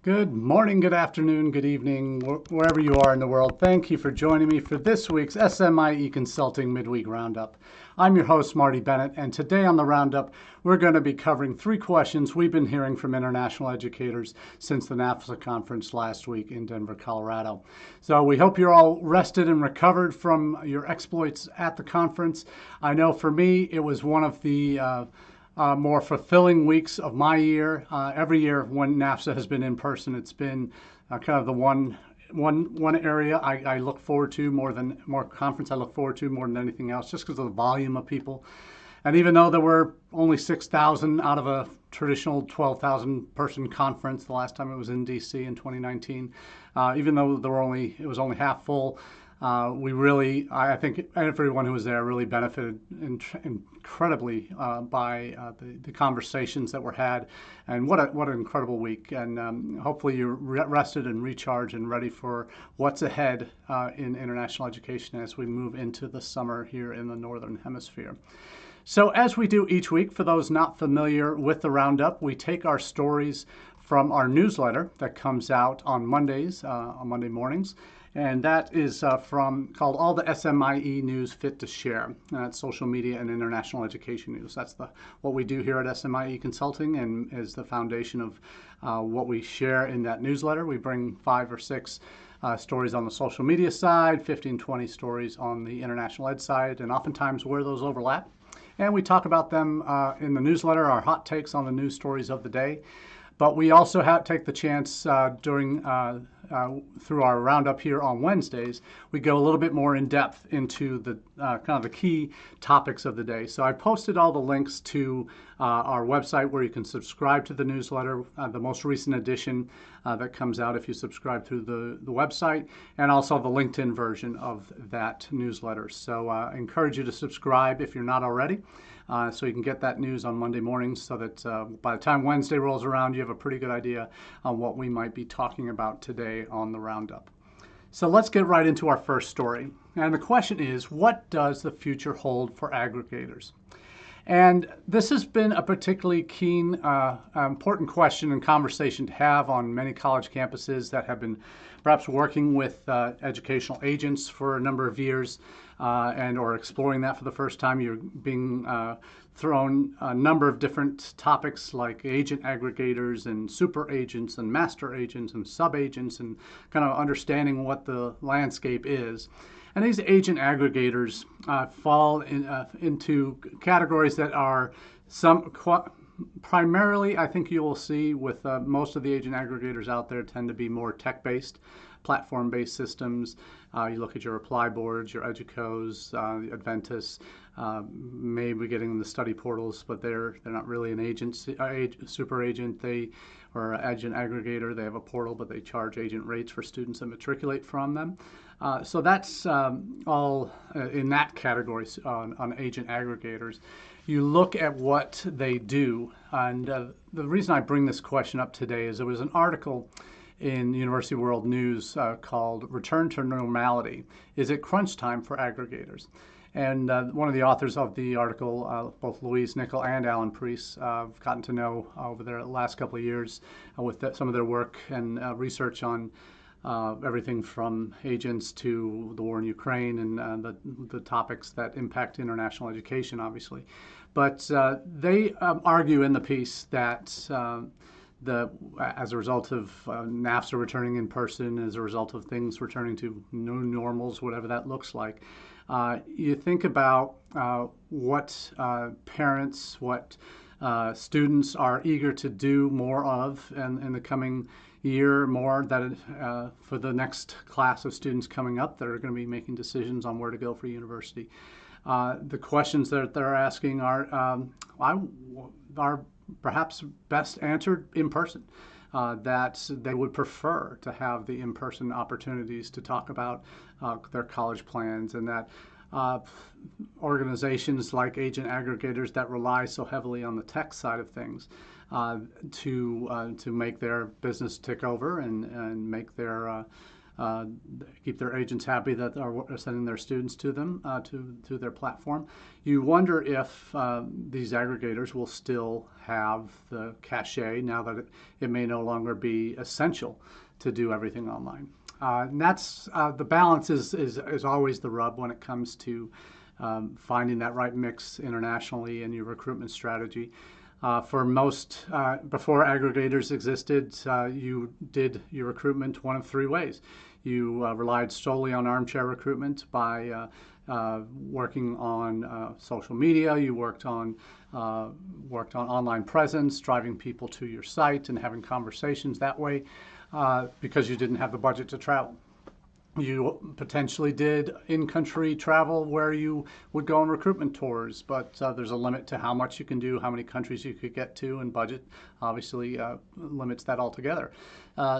Good morning, good afternoon, good evening, wherever you are in the world. Thank you for joining me for this week's SMIE Consulting Midweek Roundup. I'm your host, Marty Bennett, and today on the Roundup, we're going to be covering 3 questions we've been hearing from international educators since the NAFSA conference last week in Denver, Colorado. So we hope you're all rested and recovered from your exploits at the conference. I know for me, it was one of the more fulfilling weeks of my year. Every year when NAFSA has been in person, it's been kind of the one area I look forward to more conference I look forward to more than anything else, just because of the volume of people. And even though there were only 6,000 out of a traditional 12,000 person conference the last time it was in DC in 2019, even though it was only half full, I think everyone who was there really benefited incredibly by the conversations that were had, and what an incredible week. And hopefully you're rested and recharged and ready for what's ahead in international education as we move into the summer here in the Northern Hemisphere. So as we do each week, for those not familiar with the Roundup, we take our stories from our newsletter that comes out on Mondays, on Monday mornings. And that is called All the SMIE News Fit to Share. That's social media and international education news. That's what we do here at SMIE Consulting, and is the foundation of what we share in that newsletter. We bring 5 or 6 stories on the social media side, 15, 20 stories on the international ed side, and oftentimes where those overlap. And we talk about them in the newsletter, our hot takes on the news stories of the day. But we also take the chance through our roundup here on Wednesdays, we go a little bit more in depth into the kind of the key topics of the day. So I posted all the links to our website where you can subscribe to the newsletter, the most recent edition that comes out if you subscribe through the website, and also the LinkedIn version of that newsletter. So I encourage you to subscribe if you're not already. So you can get that news on Monday mornings, so that by the time Wednesday rolls around, you have a pretty good idea on what we might be talking about today on the Roundup. So let's get right into our first story. And the question is, what does the future hold for aggregators? And this has been a particularly keen, important question and conversation to have on many college campuses that have been perhaps working with educational agents for a number of years or exploring that for the first time. You're being thrown a number of different topics like agent aggregators and super agents and master agents and sub-agents, and kind of understanding what the landscape is. And these agent aggregators fall into categories that are primarily, I think you will see with most of the agent aggregators out there, tend to be more tech-based, platform-based systems. You look at your Apply boards, your Educos, the Adventus, maybe getting the study portals, but they're not really an super agent. Or agent aggregator. They have a portal, but they charge agent rates for students that matriculate from them. So that's all in that category on agent aggregators. You look at what they do, and the reason I bring this question up today is there was an article in University World News called "Return to Normality. Is it crunch time for aggregators?" And one of the authors of the article, both Louise Nickel and Alan Priest, I've gotten to know over the last couple of years with some of their work and research on everything from agents to the war in Ukraine and the topics that impact international education, obviously. But they argue in the piece that as a result of NAFSA returning in person, as a result of things returning to new normals, whatever that looks like, you think about what parents, what students are eager to do more of in the coming year, more that for the next class of students coming up that are going to be making decisions on where to go for university. The questions that they're asking are perhaps best answered in person. That they would prefer to have the in-person opportunities to talk about their college plans, and that organizations like agent aggregators that rely so heavily on the tech side of things to make their business tick over and make their keep their agents happy that are sending their students to them, to their platform. You wonder if these aggregators will still have the cachet now that it may no longer be essential to do everything online. And that's the balance is always the rub when it comes to finding that right mix internationally in your recruitment strategy. For most, before aggregators existed, you did your recruitment one of three ways. You relied solely on armchair recruitment by working on social media. You worked on online presence, driving people to your site and having conversations that way because you didn't have the budget to travel. You potentially did in-country travel where you would go on recruitment tours, but there's a limit to how much you can do, how many countries you could get to, and budget obviously limits that altogether.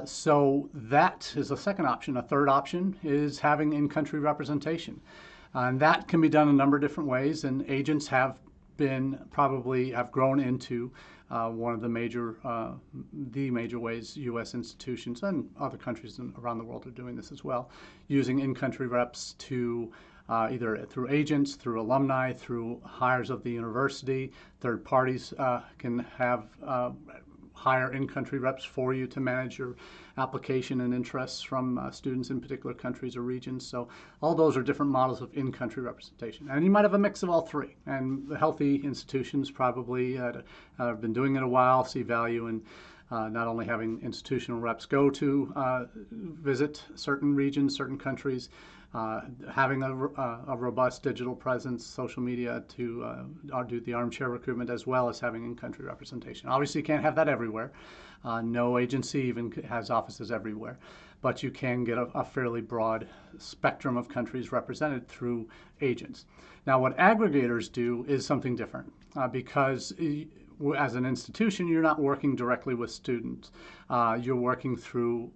So that is a second option. A third option is having in-country representation. And that can be done a number of different ways, and agents have grown into one of the major ways U.S. institutions and other countries around the world are doing this as well, using in-country reps to either through agents, through alumni, through hires of the university. Third parties can have hire in-country reps for you to manage your application and interests from students in particular countries or regions. So all those are different models of in-country representation. And you might have a mix of all three. And the healthy institutions probably have been doing it a while, see value in not only having institutional reps go to visit certain regions, certain countries, having a robust digital presence, social media to do the armchair recruitment, as well as having in-country representation. Obviously, you can't have that everywhere. No agency even has offices everywhere, but you can get a fairly broad spectrum of countries represented through agents. Now, what aggregators do is something different because as an institution, you're not working directly with students. You're working through,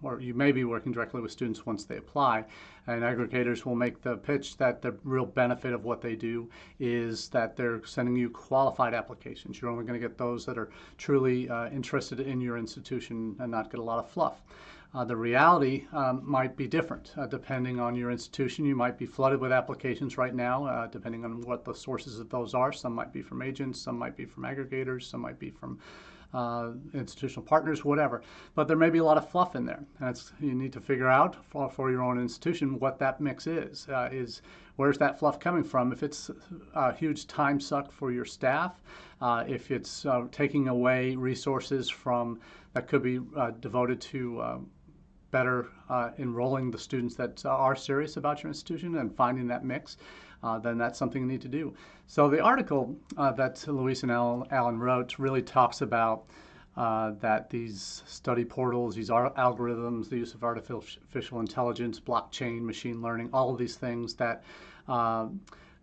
or you may be working directly with students once they apply. And aggregators will make the pitch that the real benefit of what they do is that they're sending you qualified applications. You're only going to get those that are truly interested in your institution and not get a lot of fluff. The reality might be different depending on your institution. You might be flooded with applications right now, depending on what the sources of those are. Some might be from agents, some might be from aggregators, some might be from institutional partners, whatever. But there may be a lot of fluff in there. And you need to figure out for your own institution what that mix is. Where's that fluff coming from? If it's a huge time suck for your staff, if it's taking away resources from that could be devoted to better enrolling the students that are serious about your institution and finding that mix, then that's something you need to do. So the article that Luis and Alan wrote really talks about that these study portals, these algorithms, the use of artificial intelligence, blockchain, machine learning, all of these things that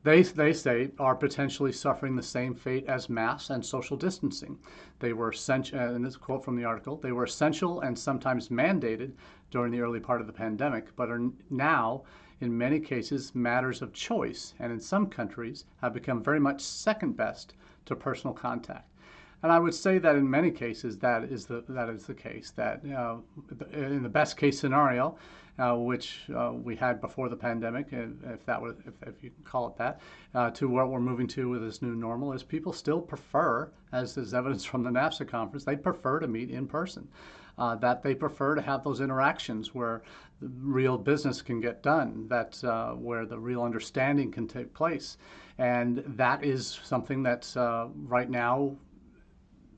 they say are potentially suffering the same fate as masks and social distancing. They were essential, and this quote from the article, they were essential and sometimes mandated during the early part of the pandemic, but are now, in many cases, matters of choice, and in some countries have become very much second best to personal contact. And I would say that in many cases that is the case. That in the best case scenario, which we had before the pandemic, if you can call it that, to what we're moving to with this new normal, is people still prefer, as is evidence from the NAFSA conference, they prefer to meet in person. That they prefer to have those interactions where the real business can get done, that where the real understanding can take place. And that is something that's right now,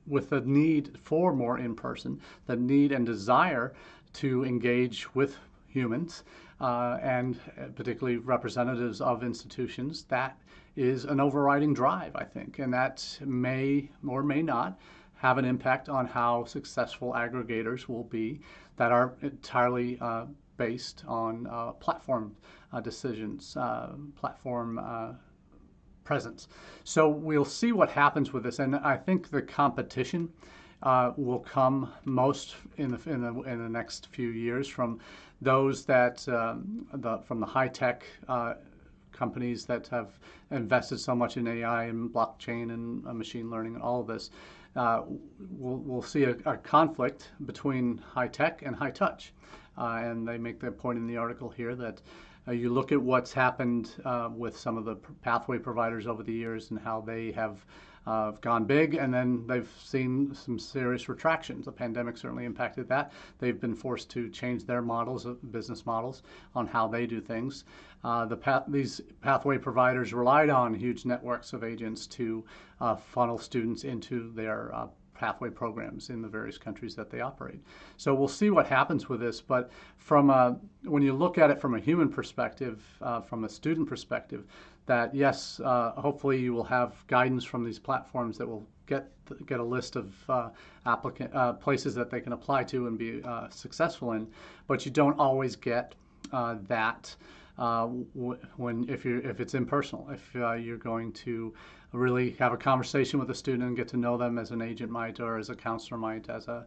with the need for more in-person, the need and desire to engage with humans and particularly representatives of institutions, that is an overriding drive, I think, and that may or may not have an impact on how successful aggregators will be that are entirely based on platform decisions, platform presence. So we'll see what happens with this, and I think the competition will come most in the next few years from those that from the high tech companies that have invested so much in AI and blockchain and machine learning and all of this. We'll see a conflict between high tech and high touch. And they make the point in the article here that you look at what's happened with some of the pathway providers over the years and how they have gone big, and then they've seen some serious retractions. The pandemic certainly impacted that. They've been forced to change their models, business models, on how they do things. These pathway providers relied on huge networks of agents to funnel students into their pathway programs in the various countries that they operate. So we'll see what happens with this, but when you look at it from a human perspective, from a student perspective, that yes, hopefully you will have guidance from these platforms that will get a list of places that they can apply to and be successful in, but you don't always get that if it's impersonal. If you're going to really have a conversation with a student and get to know them as an agent might, or as a counselor might, as a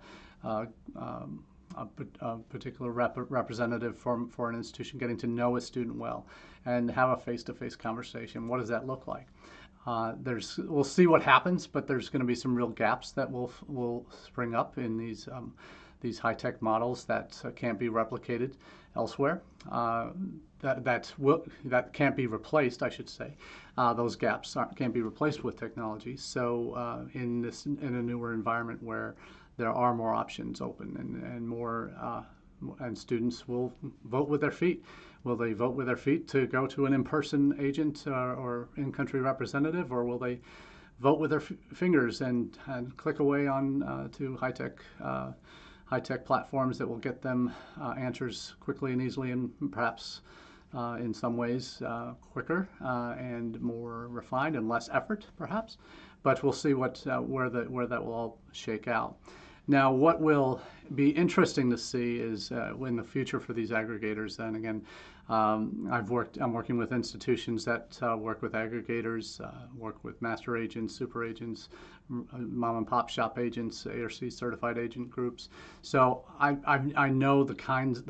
particular representative for an institution, getting to know a student well and have a face-to-face conversation. What does that look like? We'll see what happens, but there's going to be some real gaps that will spring up in these high-tech models that can't be replicated elsewhere. That can't be replaced, I should say. Those gaps can't be replaced with technology. So in a newer environment where there are more options open and more and students will vote with their feet. Will they vote with their feet to go to an in-person agent or in-country representative, or will they vote with their fingers and click away on to high-tech platforms that will get them answers quickly and easily, and perhaps in some ways quicker and more refined and less effort, perhaps. But we'll see where that will all shake out. Now, what will be interesting to see is in the future for these aggregators. And again, I'm working with institutions that work with aggregators, work with master agents, super agents, mom and pop shop agents, ARC certified agent groups. So I know the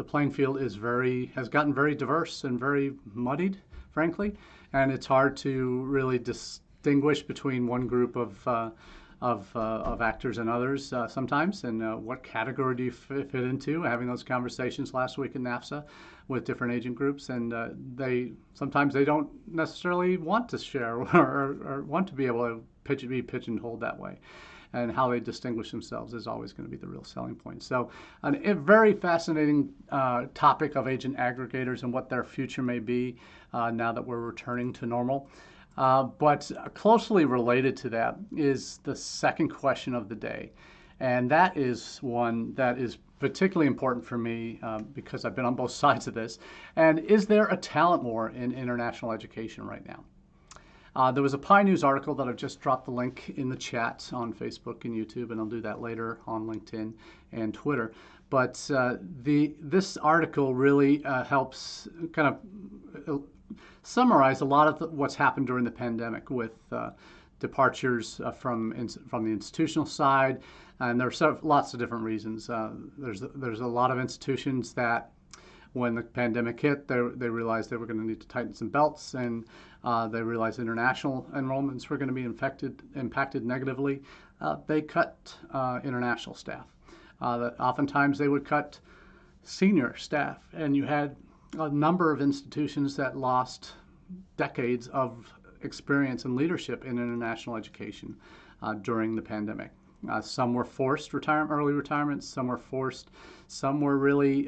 playing field has gotten very diverse and very muddied, frankly, and it's hard to really distinguish between one group of actors and others sometimes, and what category do you fit into? Having those conversations last week in NAFSA with different agent groups, and sometimes they don't necessarily want to share or want to be able to be pigeonholed that way. And how they distinguish themselves is always going to be the real selling point. So a very fascinating topic of agent aggregators and what their future may be now that we're returning to normal. But closely related to that is the second question of the day. And that is one that is particularly important for me because I've been on both sides of this. And is there a talent war in international education right now? There was a Pi News article that I've just dropped the link in the chat on Facebook and YouTube, and I'll do that later on LinkedIn and Twitter. But this article really helps kind of summarize a lot of what's happened during the pandemic with departures from the institutional side, and there are lots of different reasons. There's a lot of institutions that, when the pandemic hit, they realized they were going to need to tighten some belts, and they realized international enrollments were going to be impacted negatively. They cut international staff. Oftentimes they would cut senior staff, and you had a number of institutions that lost decades of experience and leadership in international education during the pandemic. Some were forced early retirements. Some were forced. Some were really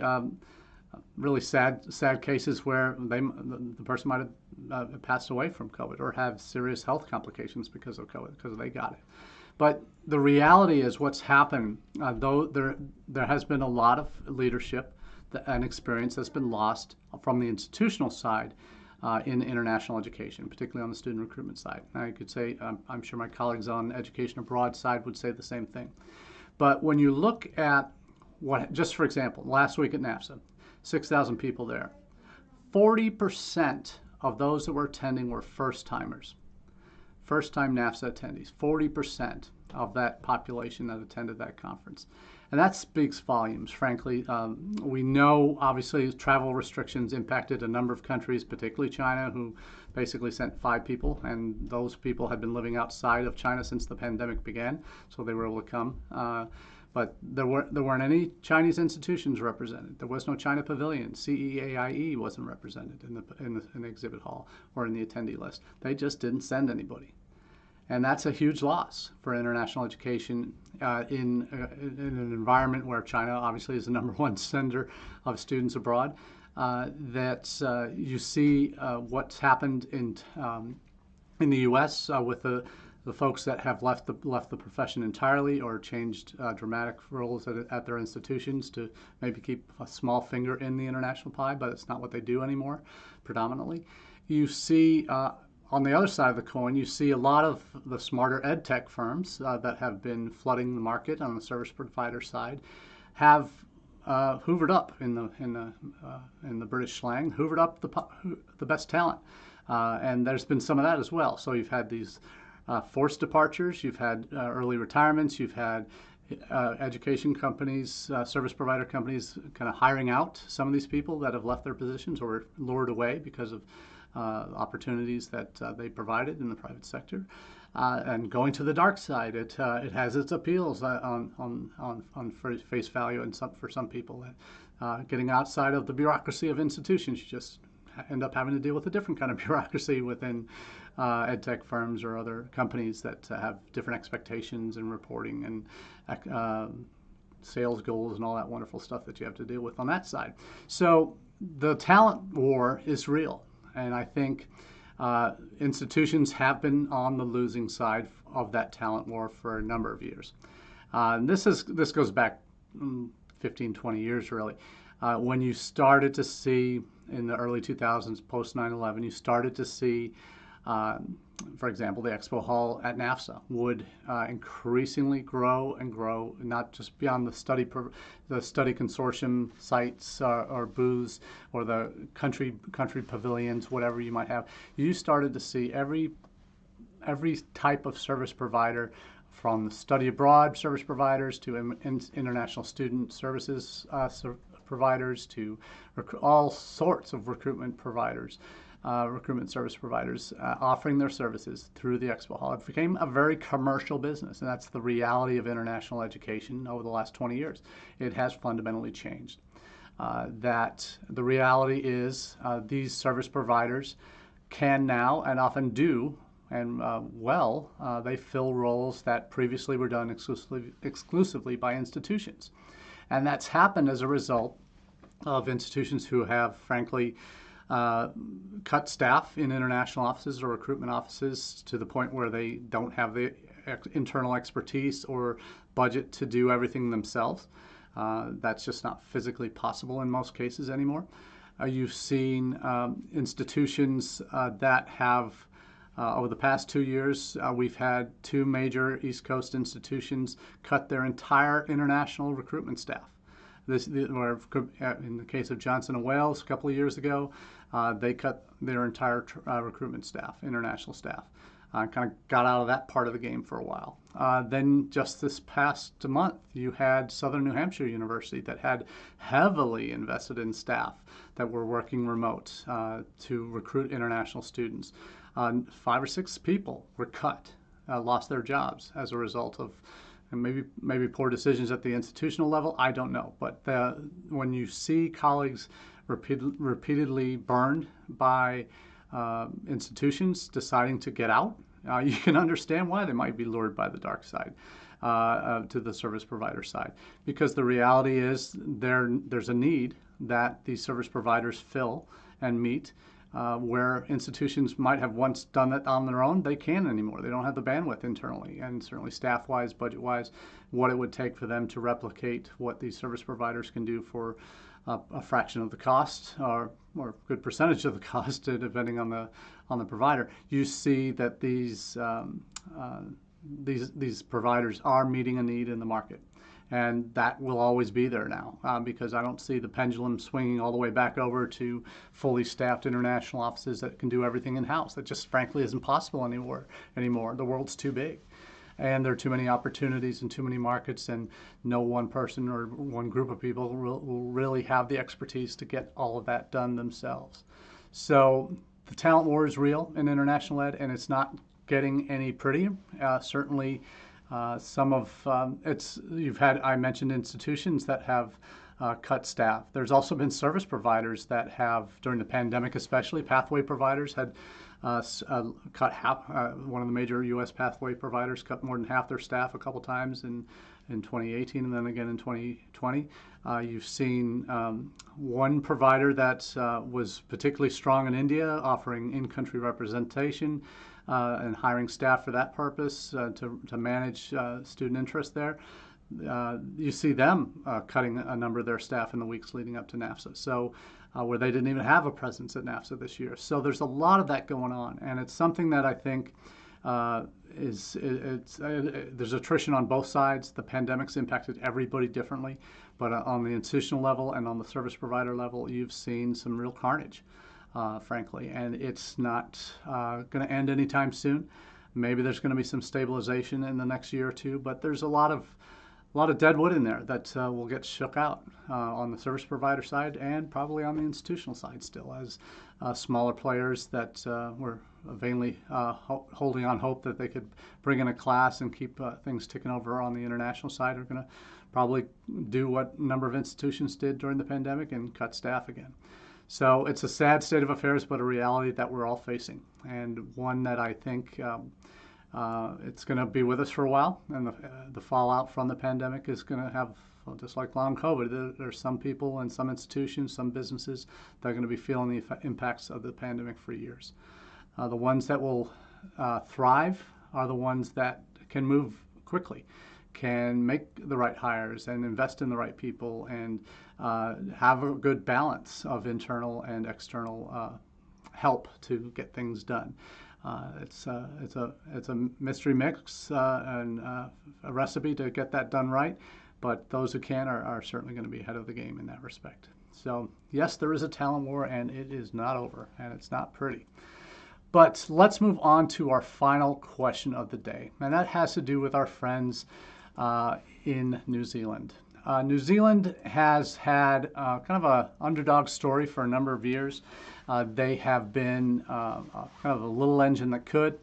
sad cases where the person might have passed away from COVID or have serious health complications because of COVID, because they got it. But the reality is, what's happened, though there has been a lot of leadership and experience that's been lost from the institutional side in international education, particularly on the student recruitment side. I could say, I'm sure my colleagues on education abroad side would say the same thing. But when you look at just for example, last week at NAFSA, 6,000 people there, 40% of those that were attending were first-timers. First-time NAFSA attendees, 40% of that population that attended that conference. And that speaks volumes, frankly. We know, obviously, travel restrictions impacted a number of countries, particularly China, who basically sent 5 people, and those people had been living outside of China since the pandemic began, so they were able to come. But there weren't any Chinese institutions represented. There was no China Pavilion. CEAIE wasn't represented in the exhibit hall or in the attendee list. They just didn't send anybody. And that's a huge loss for international education in an environment where China obviously is the #1 sender of students abroad. You see what's happened in the U.S. With the folks that have left the profession entirely or changed dramatic roles at their institutions to maybe keep a small finger in the international pie, but it's not what they do anymore, predominantly. You see on the other side of the coin, you see a lot of the smarter ed tech firms that have been flooding the market on the service provider side have hoovered up, in the British slang, hoovered up the best talent, and there's been some of that as well. So you've had these forced departures, you've had early retirements, you've had education companies, service provider companies, kind of hiring out some of these people that have left their positions or were lured away because of opportunities that they provided in the private sector, and going to the dark side. It has its appeals on face value, and for some people, getting outside of the bureaucracy of institutions, you just end up having to deal with a different kind of bureaucracy within ed tech firms or other companies that have different expectations and reporting and sales goals and all that wonderful stuff that you have to deal with on that side. So the talent war is real. And I think institutions have been on the losing side of that talent war for a number of years. And this goes back 15, 20 years, really. When you started to see in the early 2000s, post 9/11, you started to see, for example, the expo hall at NAFSA would increasingly grow and grow, not just beyond the study consortium sites or booths or the country pavilions, whatever you might have. You started to see every type of service provider, from study abroad service providers to international student services providers to all sorts of recruitment providers. Recruitment service providers offering their services through the expo hall. It became a very commercial business, and that's the reality of international education over the last 20 years. It has fundamentally changed. That the reality is these service providers can now, and often do, and they fill roles that previously were done exclusively by institutions. And that's happened as a result of institutions who have, frankly, cut staff in international offices or recruitment offices to the point where they don't have the internal expertise or budget to do everything themselves. That's just not physically possible in most cases anymore. You've seen institutions that have, over the past 2 years, we've had 2 major East Coast institutions cut their entire international recruitment staff. In the case of Johnson & Wales a couple of years ago, they cut their entire recruitment staff, international staff. Kind of got out of that part of the game for a while. Then just this past month, you had Southern New Hampshire University that had heavily invested in staff that were working remote to recruit international students. 5 or 6 people were cut, lost their jobs as a result of maybe poor decisions at the institutional level. I don't know. But when you see colleagues repeatedly burned by institutions deciding to get out, you can understand why they might be lured by the dark side to the service provider side. Because the reality is there's a need that these service providers fill and meet, where institutions might have once done it on their own. They can't anymore. They don't have the bandwidth internally, and certainly staff-wise, budget-wise, what it would take for them to replicate what these service providers can do for a fraction of the cost, or a good percentage of the cost, depending on the provider. You see that these providers are meeting a need in the market. And that will always be there now, because I don't see the pendulum swinging all the way back over to fully staffed international offices that can do everything in-house. That just frankly isn't possible anymore. The world's too big, and there are too many opportunities and too many markets, and no one person or one group of people will really have the expertise to get all of that done themselves. So the talent war is real in international ed, and it's not getting any prettier. Certainly, Some of I mentioned institutions that have cut staff. There's also been service providers that have, during the pandemic especially, pathway providers had cut half. One of the major U.S. pathway providers cut more than half their staff a couple times in 2018 and then again in 2020. You've seen one provider that was particularly strong in India, offering in-country representation and hiring staff for that purpose to manage student interest there. You see them cutting a number of their staff in the weeks leading up to NAFSA. So where they didn't even have a presence at NAFSA this year. So there's a lot of that going on, and it's something that I think there's attrition on both sides. The pandemic's impacted everybody differently, but on the institutional level and on the service provider level, you've seen some real carnage, frankly, and it's not going to end anytime soon. Maybe there's going to be some stabilization in the next year or two, but there's a lot of dead wood in there that will get shook out on the service provider side and probably on the institutional side still, as smaller players that were vainly holding on hope that they could bring in a class and keep things ticking over on the international side are going to probably do what a number of institutions did during the pandemic and cut staff again. So it's a sad state of affairs, but a reality that we're all facing, and one that I think it's going to be with us for a while, and the fallout from the pandemic is going to have, well, just like long COVID, there's some people and some institutions, some businesses that are going to be feeling the impacts of the pandemic for years. The ones that will thrive are the ones that can move quickly, can make the right hires and invest in the right people, and have a good balance of internal and external help to get things done. It's a mystery mix and a recipe to get that done right, but those who can are certainly going to be ahead of the game in that respect. So yes, there is a talent war, and it is not over, and it's not pretty. But let's move on to our final question of the day, and that has to do with our friends in New Zealand. New Zealand has had kind of an underdog story for a number of years. They have been kind of a little engine that could.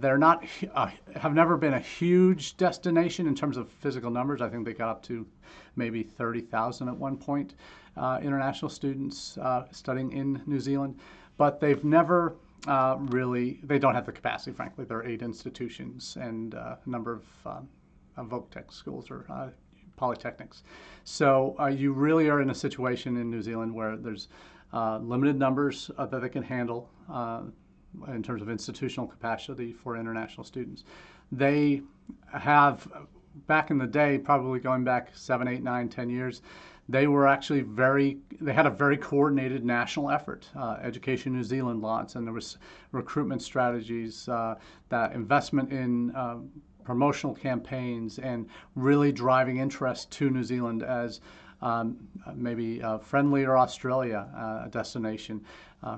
They're not have never been a huge destination in terms of physical numbers. I think they got up to maybe 30,000 at one point, international students studying in New Zealand. But they've never they don't have the capacity, frankly. There are 8 institutions and a number of voc-tech schools or polytechnics. So you really are in a situation in New Zealand where there's limited numbers that they can handle in terms of institutional capacity for international students. They have, back in the day, probably going back 7, 8, 9, 10 years, they were actually they had a very coordinated national effort. Education New Zealand launched, and there was recruitment strategies, that investment in promotional campaigns, and really driving interest to New Zealand as maybe a friendlier Australia destination,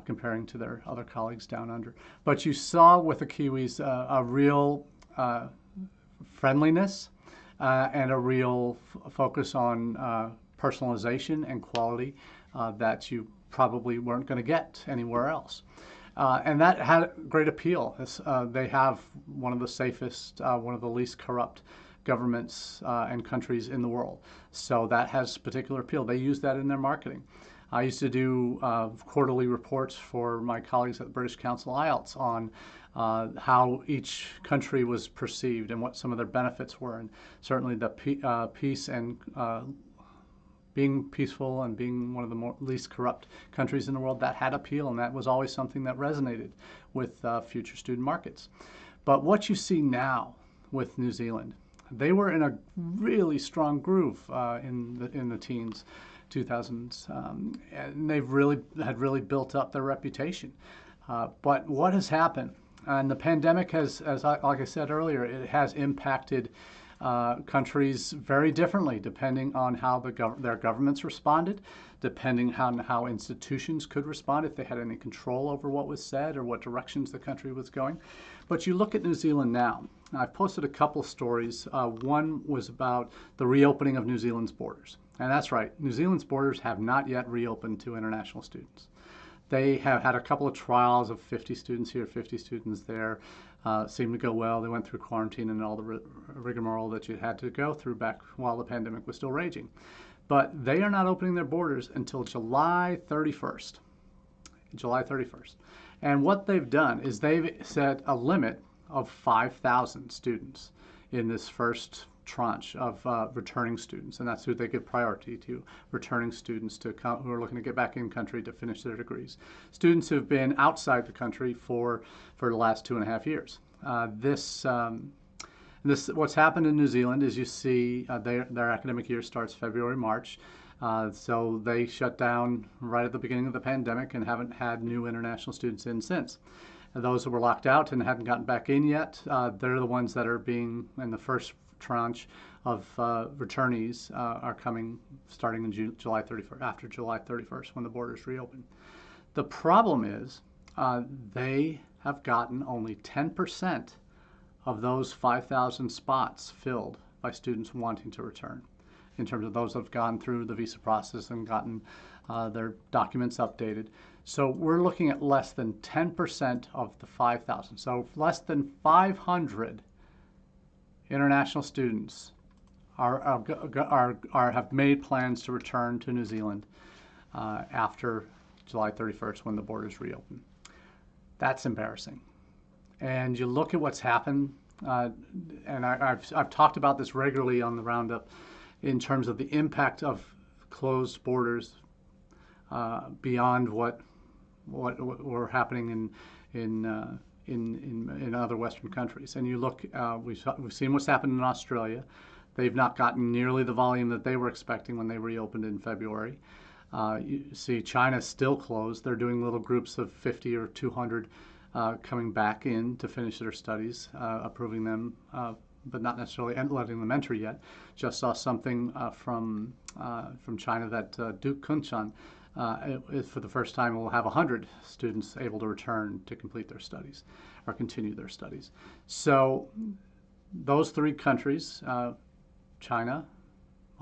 comparing to their other colleagues down under. But you saw with the Kiwis a real friendliness and a real focus on personalization and quality that you probably weren't going to get anywhere else. And that had great appeal. They have one of the safest, one of the least corrupt governments and countries in the world. So that has particular appeal. They use that in their marketing. I used to do quarterly reports for my colleagues at the British Council IELTS on how each country was perceived and what some of their benefits were. And certainly the peace and being peaceful and being one of the least corrupt countries in the world, that had appeal, and that was always something that resonated with future student markets. But what you see now with New Zealand, they were in a really strong groove in the teens, 2000s, and they've really built up their reputation. But what has happened? And the pandemic has, like I said earlier, it has impacted countries very differently depending on how their governments responded, depending on how institutions could respond, if they had any control over what was said or what directions the country was going. But you look at New Zealand now. I've posted a couple stories. One was about the reopening of New Zealand's borders. And that's right, New Zealand's borders have not yet reopened to international students. They have had a couple of trials of 50 students here, 50 students there. Seemed to go well. They went through quarantine and all the rigmarole that you had to go through back while the pandemic was still raging. But they are not opening their borders until July 31st. July 31st. And what they've done is they've set a limit of 5,000 students in this first tranche of returning students, and that's who they give priority to, returning students to who are looking to get back in country to finish their degrees. Students who've been outside the country for the last 2.5 years. What's happened in New Zealand is you see their academic year starts February, March. So they shut down right at the beginning of the pandemic and haven't had new international students in since. Those who were locked out and hadn't gotten back in yet, they're the ones that are being in the first tranche of returnees are coming starting in July 31st, after July 31st when the borders reopen. The problem is they have gotten only 10% of those 5,000 spots filled by students wanting to return, in terms of those that have gone through the visa process and gotten their documents updated. So we're looking at less than 10% of the 5,000. So less than 500 international students have made plans to return to New Zealand after July 31st when the borders reopen. That's embarrassing. And you look at what's happened, and I've talked about this regularly on the Roundup in terms of the impact of closed borders beyond what were happening in other Western countries. And you look, we've seen what's happened in Australia. They've not gotten nearly the volume that they were expecting when they reopened in February. You see China's still closed. They're doing little groups of 50 or 200 coming back in to finish their studies, approving them, but not necessarily letting them enter yet. Just saw something from China that Duke Kunshan, for the first time, will have 100 students able to return to complete their studies or continue their studies. So those three countries, China,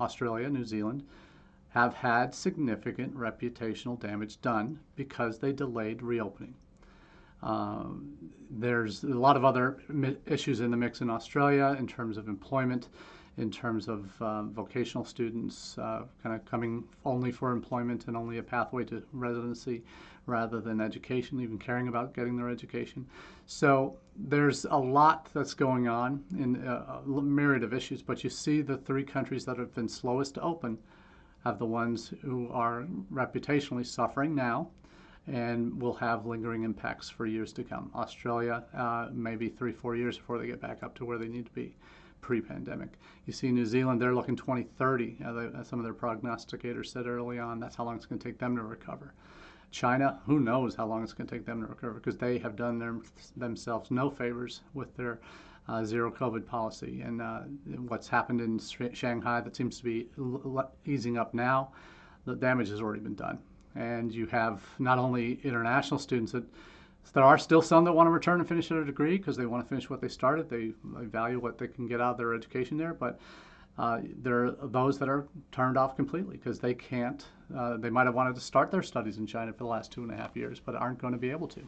Australia, New Zealand, have had significant reputational damage done because they delayed reopening. There's a lot of other issues in the mix in Australia in terms of employment, in terms of vocational students kind of coming only for employment and only a pathway to residency rather than education, even caring about getting their education. So there's a lot that's going on in a myriad of issues, but you see the three countries that have been slowest to open have the ones who are reputationally suffering now and will have lingering impacts for years to come. Australia, maybe 3-4 years before they get back up to where they need to be pre-pandemic. You see New Zealand, they're looking 2030. Some of their prognosticators said early on that's how long it's going to take them to recover. China, who knows how long it's going to take them to recover, because they have done themselves no favors with their zero COVID policy. And what's happened in Shanghai that seems to be easing up now, the damage has already been done. And you have not only international students there are still some that want to return and finish their degree because they want to finish what they started. They value what they can get out of their education there, but there are those that are turned off completely because they can't. They might have wanted to start their studies in China for the last 2.5 years, but aren't going to be able to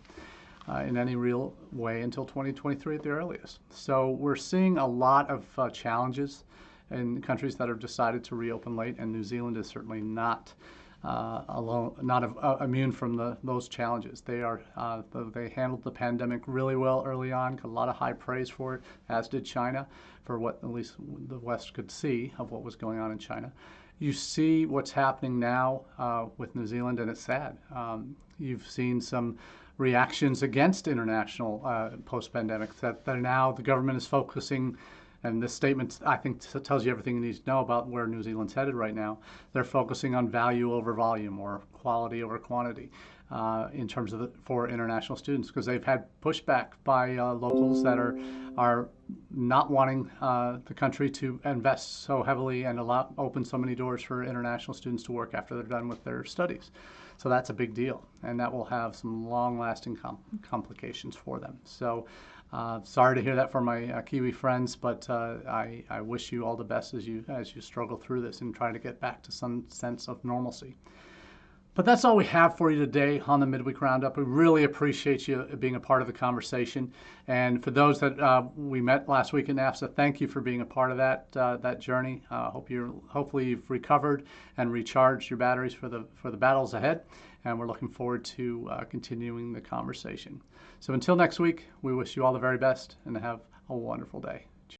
in any real way until 2023 at the earliest. So we're seeing a lot of challenges in countries that have decided to reopen late, and New Zealand is certainly not immune from those challenges. They handled the pandemic really well early on, got a lot of high praise for it, as did China, for what at least the West could see of what was going on in China. You see what's happening now with New Zealand, and it's sad. You've seen some reactions against international post-pandemic that now the government is focusing. And this statement, I think, tells you everything you need to know about where New Zealand's headed right now. They're focusing on value over volume or quality over quantity in terms of for international students, because they've had pushback by locals that are not wanting the country to invest so heavily and open so many doors for international students to work after they're done with their studies. So that's a big deal, and that will have some long-lasting complications for them. So sorry to hear that from my Kiwi friends, but I wish you all the best as you struggle through this and try to get back to some sense of normalcy. But that's all we have for you today on the Midweek Roundup. We really appreciate you being a part of the conversation. And for those that we met last week in NAFSA, thank you for being a part of that journey. Hopefully you've recovered and recharged your batteries for the battles ahead. And we're looking forward to continuing the conversation. So until next week, we wish you all the very best and have a wonderful day.